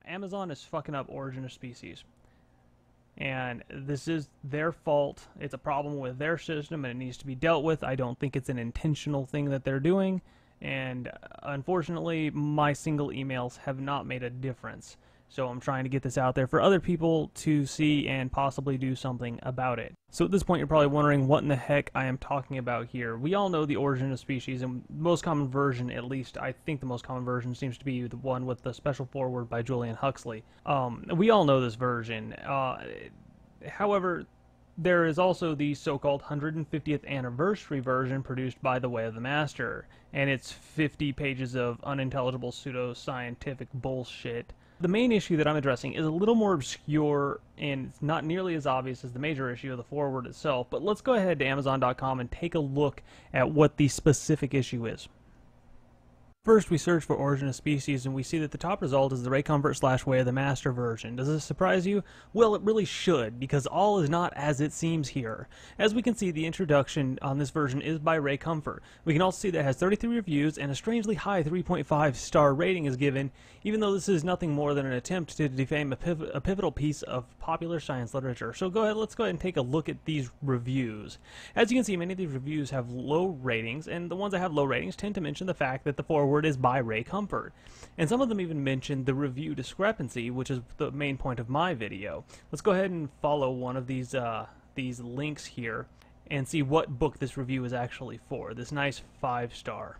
Amazon is fucking up Origin of Species. And this is their fault. It's a problem with their system and it needs to be dealt with. I don't think it's an intentional thing that they're doing. And unfortunately, my single emails have not made a difference. So I'm trying to get this out there for other people to see and possibly do something about it. So at this point, you're probably wondering what in the heck I am talking about here. We all know the Origin of Species, and the most common version, at least I think the most common version, seems to be the one with the special foreword by Julian Huxley. We all know this version. However, there is also the so-called 150th anniversary version produced by The Way of the Master, and it's 50 pages of unintelligible pseudo-scientific bullshit. The main issue that I'm addressing is a little more obscure and it's not nearly as obvious as the major issue of the foreword itself, but let's go ahead to Amazon.com and take a look at what the specific issue is. First, we search for Origin of Species, and we see that the top result is the Ray Comfort / Way of the Master version. Does this surprise you? Well, it really should, because all is not as it seems here. As we can see, the introduction on this version is by Ray Comfort. We can also see that it has 33 reviews, and a strangely high 3.5-star rating is given, even though this is nothing more than an attempt to defame a pivotal piece of popular science literature. So let's go ahead and take a look at these reviews. As you can see, many of these reviews have low ratings, and the ones that have low ratings tend to mention the fact that the foreword is by Ray Comfort. And some of them even mention the review discrepancy, which is the main point of my video. Let's go ahead and follow one of these links here and see what book this review is actually for. This nice 5-star.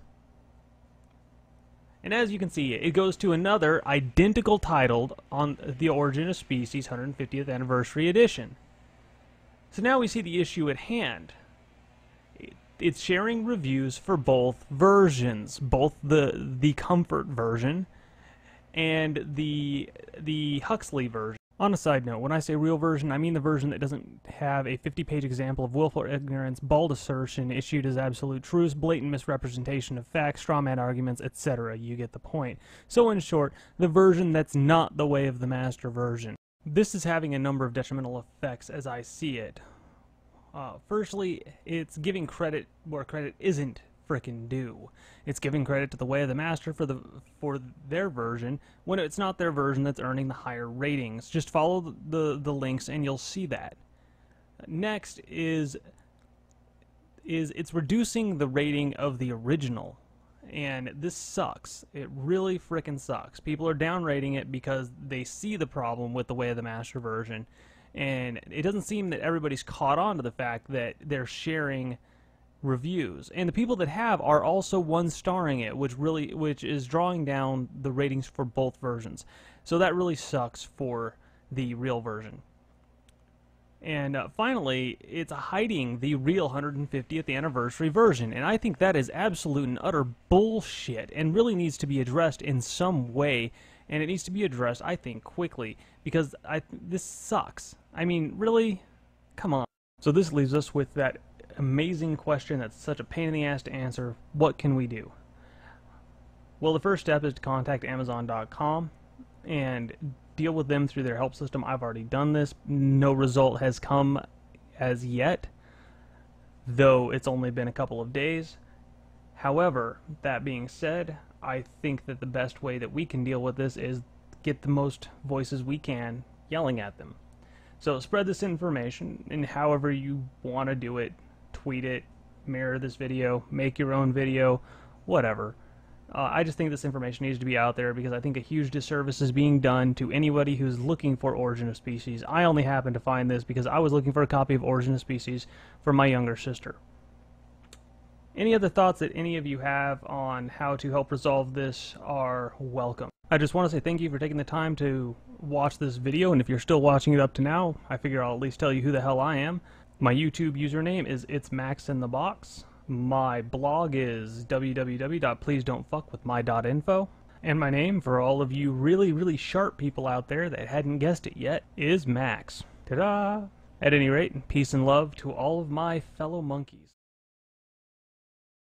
And as you can see, it goes to another identical titled on the Origin of Species 150th Anniversary Edition. So now we see the issue at hand. It's sharing reviews for both versions, both the Comfort version and the Huxley version. On a side note, when I say real version, I mean the version that doesn't have a 50-page example of willful ignorance, bald assertion issued as absolute truths, blatant misrepresentation of facts, strawman arguments, etc. You get the point. So in short, the version that's not the Way of the Master version. This is having a number of detrimental effects as I see it. Firstly, it's giving credit where credit isn't frickin' due. It's giving credit to the Way of the Master for their version when it's not their version that's earning the higher ratings. Just follow the links and you'll see that. Next is it's reducing the rating of the original, and this sucks. It really frickin' sucks. People are downrating it because they see the problem with the Way of the Master version. And it doesn't seem that everybody's caught on to the fact that they're sharing reviews. And the people that have are also one-starring it, which is drawing down the ratings for both versions. So that really sucks for the real version. And finally, it's hiding the real 150th anniversary version. And I think that is absolute and utter bullshit and really needs to be addressed in some way. And it needs to be addressed, I think, quickly, because this sucks. I mean, really? Come on. So this leaves us with that amazing question that's such a pain in the ass to answer. What can we do? Well, the first step is to contact Amazon.com and deal with them through their help system. I've already done this. No result has come as yet, though it's only been a couple of days. However, that being said, I think that the best way that we can deal with this is get the most voices we can yelling at them. So spread this information in however you want to do it. Tweet it, mirror this video, make your own video, whatever. I just think this information needs to be out there because I think a huge disservice is being done to anybody who's looking for Origin of Species. I only happened to find this because I was looking for a copy of Origin of Species for my younger sister. Any other thoughts that any of you have on how to help resolve this are welcome. I just want to say thank you for taking the time to watch this video, and if you're still watching it up to now, I figure I'll at least tell you who the hell I am. My YouTube username is It's Max in the Box. My blog is www.pleasedon'tfuckwithmy.info. And my name, for all of you really sharp people out there that hadn't guessed it yet, is Max. Ta-da! At any rate, peace and love to all of my fellow monkeys.